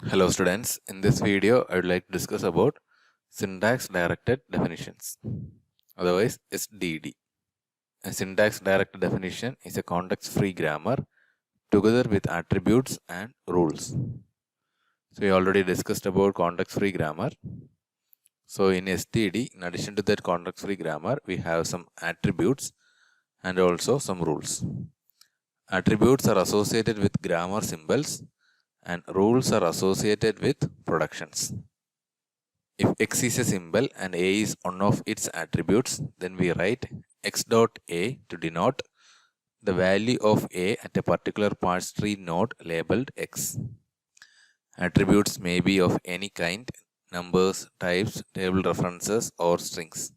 Hello students, in this video I would like to discuss about syntax directed definitions, otherwise SDD. A syntax directed definition is a context free grammar together with attributes and rules. So we already discussed about context free grammar. So in SDD, in addition to that context free grammar, we have some attributes and also some rules. Attributes are associated with grammar symbols and rules are associated with productions. If x is a symbol and a is one of its attributes, then we write x dot a to denote the value of a at a particular parse tree node labeled x. Attributes may be of any kind, numbers, types, table references, or strings.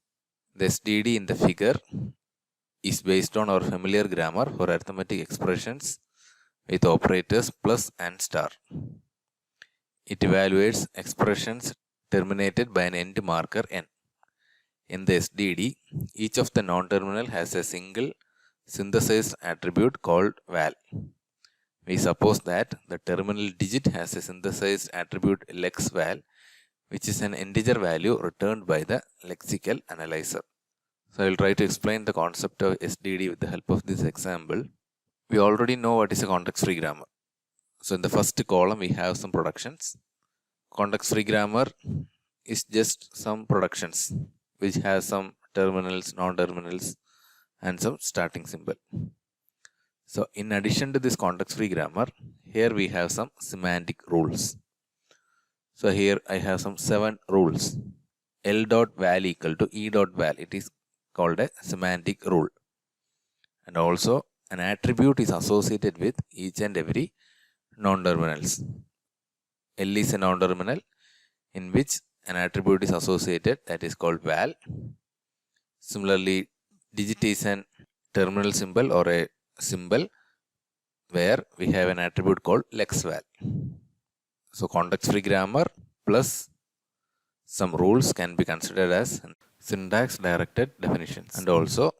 The SDD in the figure is based on our familiar grammar for arithmetic expressions with operators plus and star. It evaluates expressions terminated by an end marker n. In the SDD, each of the non-terminal has a single synthesized attribute called val. We suppose that the terminal digit has a synthesized attribute lexval, which is an integer value returned by the lexical analyzer. So I will try to explain the concept of SDD with the help of this example. We already know what is a context-free grammar. So in the first column, we have some productions. Context-free grammar is just some productions which has some terminals, non-terminals, and some starting symbol. So in addition to this context-free grammar, here we have some semantic rules. So here I have some 7 rules. L dot val equal to E dot val. It is called a semantic rule. And also an attribute is associated with each and every non-terminals. L is a non-terminal in which an attribute is associated, that is called val. Similarly, digit is an terminal symbol or a symbol where we have an attribute called lexval. So context-free grammar plus some rules can be considered as syntax directed definitions. And also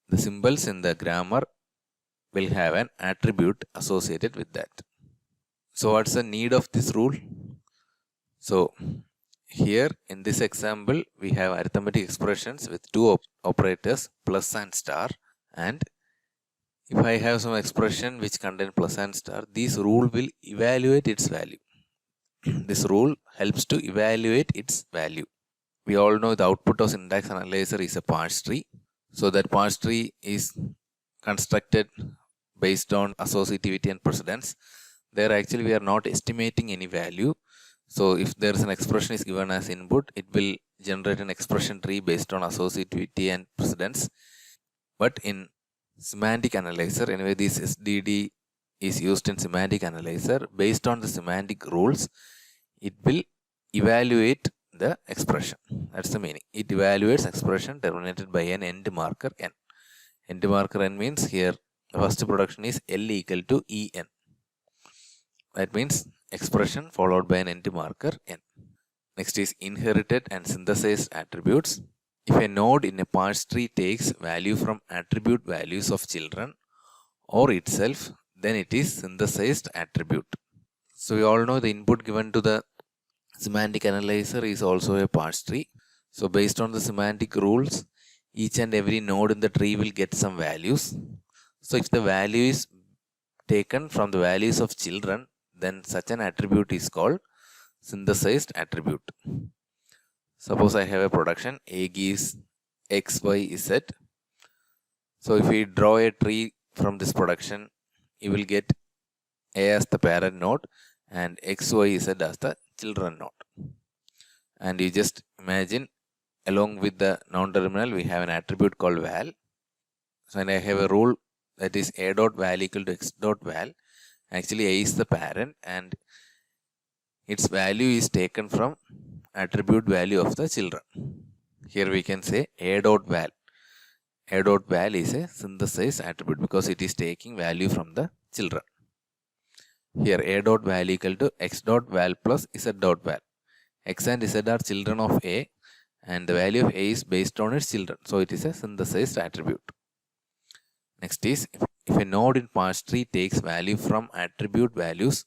the symbols in the grammar will have an attribute associated with that. So what's the need of this rule? So here in this example, we have arithmetic expressions with two operators plus and star, and if I have some expression which contain plus and star, this rule will evaluate its value. This rule helps to evaluate its value. We all know the output of syntax analyzer is a parse tree. So that parse tree is constructed based on associativity and precedence. There actually we are not estimating any value. So if there is an expression is given as input, it will generate an expression tree based on associativity and precedence. But in semantic analyzer, anyway, this SDD is used in semantic analyzer. Based on the semantic rules, it will evaluate the expression. That's the meaning. It evaluates expression terminated by an end marker n. End marker n means here the first production is L equal to En. That means expression followed by an end marker n. Next is inherited and synthesized attributes. If a node in a parse tree takes value from attribute values of children or itself, then it is synthesized attribute. So we all know the input given to the semantic analyzer is also a parse tree. So based on the semantic rules, each and every node in the tree will get some values. So if the value is taken from the values of children, then such an attribute is called synthesized attribute. Suppose I have a production, A gives X, Y, Z. So if we draw a tree from this production, you will get A as the parent node and X, Y, Z as the children node. And you just imagine along with the non-terminal, we have an attribute called val. So and I have a rule that is A dot val equal to X dot val. Actually, A is the parent and its value is taken from attribute value of the children. Here we can say A dot val. A dot val is a synthesized attribute because it is taking value from the children. Here A dot val equal to X dot val plus Z dot val. X and Z are children of A and the value of A is based on its children. So it is a synthesized attribute. Next is if a node in parse tree takes value from attribute values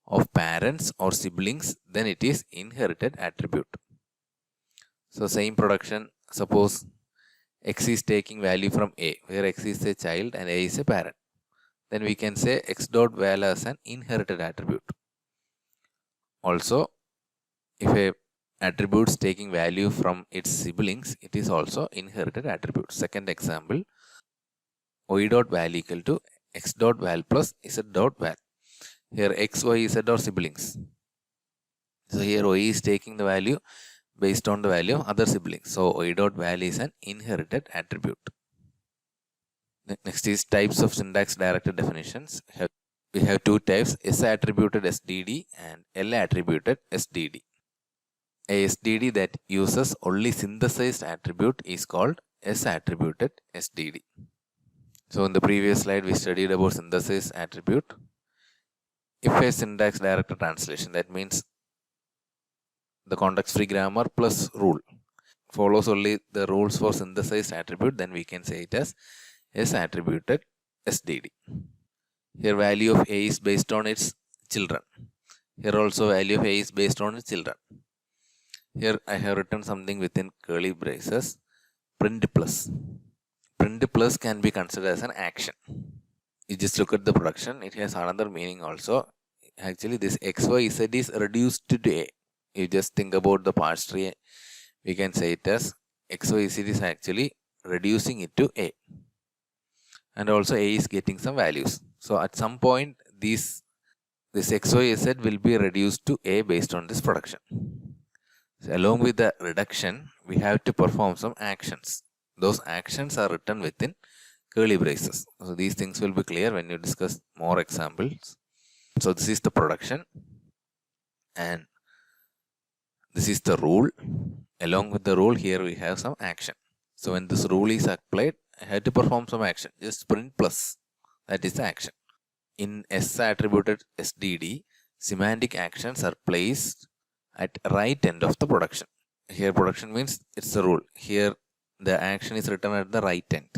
of parents or siblings, then it is inherited attribute. So same production, suppose x is taking value from a, where x is a child and a is a parent. Then we can say x dot val as an inherited attribute. Also, if a attribute is taking value from its siblings, it is also inherited attribute. Second example, y dot val equal to x dot val plus z dot val. Here x, y, z are siblings. So here y is taking the value based on the value of other siblings. So y dot val is an inherited attribute. Next is types of syntax directed definitions. We have two types, S attributed SDD and L attributed SDD. A SDD that uses only synthesized attribute is called S attributed SDD. So in the previous slide we studied about synthesized attribute. If a syntax directed translation, that means the context free grammar plus rule follows only the rules for synthesized attribute, then we can say it as S attributed SDD. Here value of A is based on its children. Here also value of A is based on its children. Here I have written something within curly braces, print plus. Print plus can be considered as an action. You just look at the production, it has another meaning also. Actually this XYZ is reduced to A. You just think about the parse tree, we can say it as XYZ is actually reducing it to A. And also A is getting some values. So at some point this XYZ will be reduced to A based on this production. So along with the reduction, we have to perform some actions. Those actions are written within curly braces. So these things will be clear when you discuss more examples. So this is the production and this is the rule. Along with the rule, here we have some action. So when this rule is applied, I had to perform some action. Just print plus. That is the action. In S attributed SDD, semantic actions are placed at right end of the production. Here production means it's the rule. Here the action is written at the right end.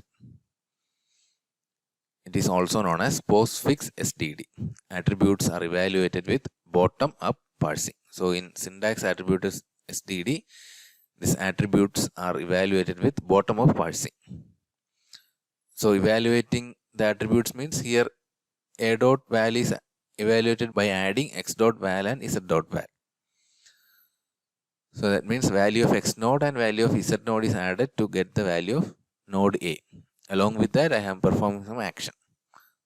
It is also known as postfix SDD. Attributes are evaluated with bottom-up parsing. So in syntax attributed SDD, these attributes are evaluated with bottom-up parsing. So evaluating the attributes means here A dot val is evaluated by adding x dot val and z dot val. So that means value of x node and value of z node is added to get the value of node A. Along with that, I am performing some action.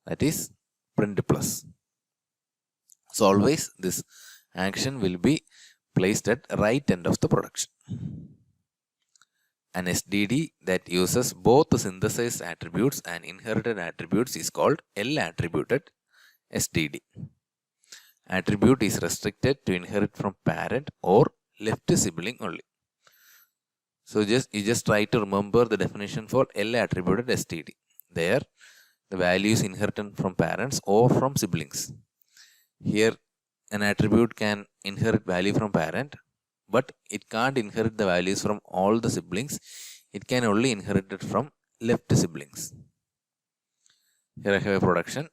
That is print plus. So always this action will be placed at right end of the production. An SDD that uses both synthesized attributes and inherited attributes is called L attributed SDD. Attribute is restricted to inherit from parent or left sibling only. So you just try to remember the definition for L attributed SDD. There the value is inherited from parents or from siblings. Here an attribute can inherit value from parent, but it can't inherit the values from all the siblings. It can only inherit it from left siblings. Here I have a production.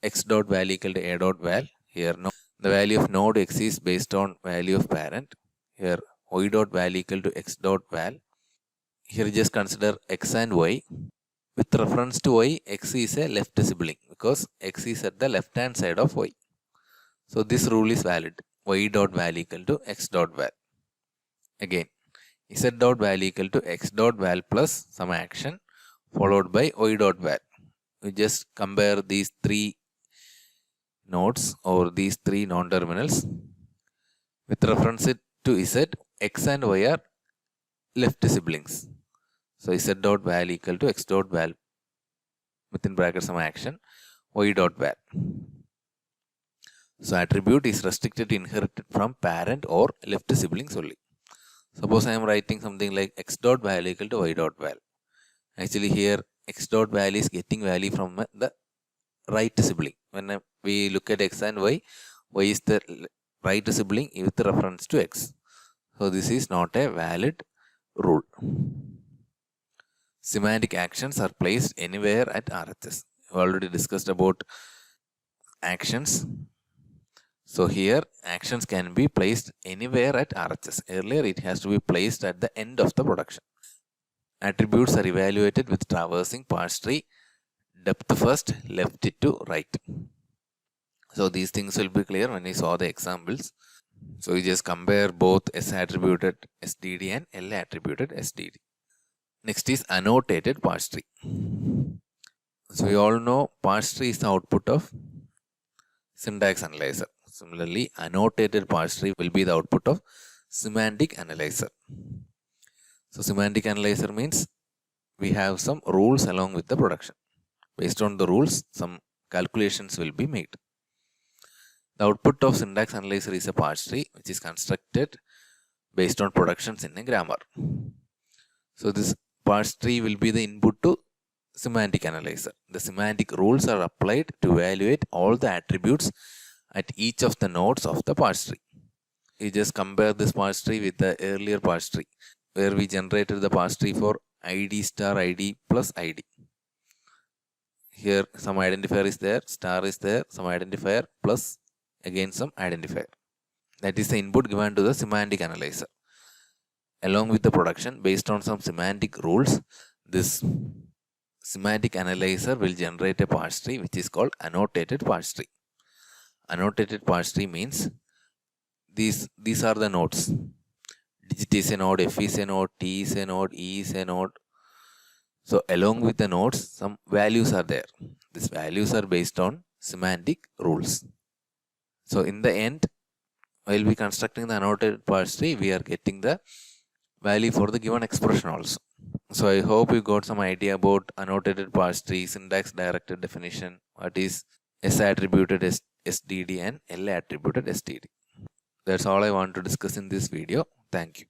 X dot val equal to A dot val. Here no, the value of node X is based on value of parent. Here y dot val equal to x dot val. Here just consider x and y. With reference to y, x is a left sibling because x is at the left hand side of y. So this rule is valid. Y dot val equal to x dot val. Again, z dot val equal to x dot val plus some action followed by y dot val. We just compare these three nodes or these three non-terminals. With reference to z, x and y are left siblings. So z dot val equal to x dot val within brackets some action y dot val. So attribute is restricted to inherited from parent or left siblings only. Suppose I am writing something like x dot val equal to y dot val. Actually here x dot val is getting value from the right sibling. When we look at x and y is the right sibling with reference to x. So this is not a valid rule. Semantic actions are placed anywhere at RHS. We already discussed about actions. So here actions can be placed anywhere at RHS. Earlier it has to be placed at the end of the production. Attributes are evaluated with traversing parse tree, depth first, left to right. So these things will be clear when we saw the examples. So we just compare both S attributed SDD and L attributed SDD. Next is annotated parse tree. So we all know parse tree is the output of syntax analyzer. Similarly, annotated parse tree will be the output of semantic analyzer. So semantic analyzer means we have some rules along with the production. Based on the rules, some calculations will be made. The output of syntax analyzer is a parse tree which is constructed based on productions in a grammar. So this parse tree will be the input to semantic analyzer. The semantic rules are applied to evaluate all the attributes at each of the nodes of the parse tree. We just compare this parse tree with the earlier parse tree where we generated the parse tree for ID star ID plus ID. Here some identifier is there, star is there, some identifier plus again some identifier. That is the input given to the semantic analyzer. Along with the production, based on some semantic rules, this semantic analyzer will generate a parse tree which is called annotated parse tree. Annotated parse tree means these are the nodes. Digit is a node, F is a node, T is a node, E is a node. So along with the nodes, some values are there. These values are based on semantic rules. So in the end, while we constructing the annotated parse tree, we are getting the value for the given expression also. So I hope you got some idea about annotated parse tree, syntax directed definition, what is S attributed SDD and L attributed SDD. That's all I want to discuss in this video. Thank you.